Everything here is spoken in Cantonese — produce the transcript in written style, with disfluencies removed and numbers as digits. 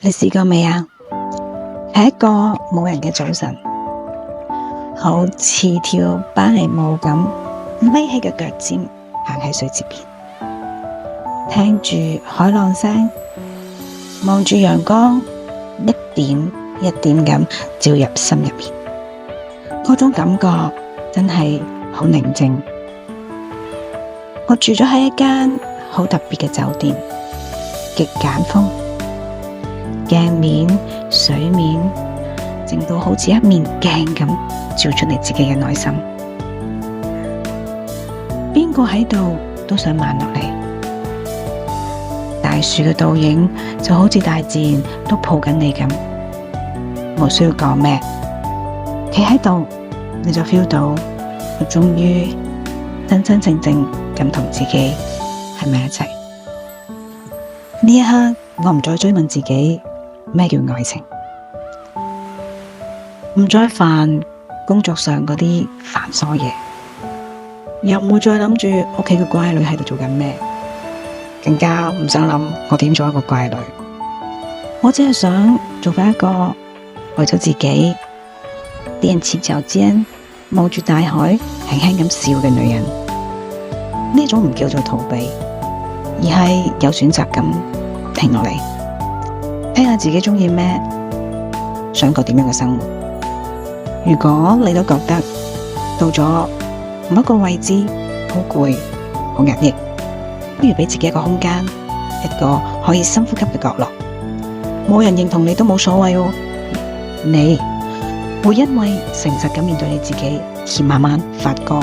你試過未啊？係一個冇人嘅早晨，好似跳芭蕾舞咁，眯起個腳尖行喺水池邊，聽住海浪聲，望住陽光一點一點咁照入心入面，嗰種感覺真係好寧靜。我住咗喺一間好特別嘅酒店，極簡風，鏡面、水面靜到好似一面鏡咁照出你自己嘅內心。邊個喺度都想慢落嚟。大樹嘅倒影就好似大自然都抱緊你咁，冇需要講咩，企喺度你就 feel 到我終於真真正正咁同自己喺埋一齊。呢一刻我唔再追問自己咩叫愛情，唔再煩工作上嗰啲繁瑣嘢，又唔會再諗住屋企嘅乖女喺度做緊咩，更加唔想諗我點做一個乖女。我只係想做返一個為咗自己踮起腳尖望住大海輕輕咁笑嘅女人。呢種唔叫做逃避，而係有選擇咁停落嚟，睇下自己鍾意咩，想過點樣嘅生活。如果你都覺得到咗某一個位置好攰、好壓抑，不如俾自己一個空間，一個可以深呼吸嘅角落。冇人認同你都冇所謂喎，你會因為誠實咁面對你自己而慢慢發光。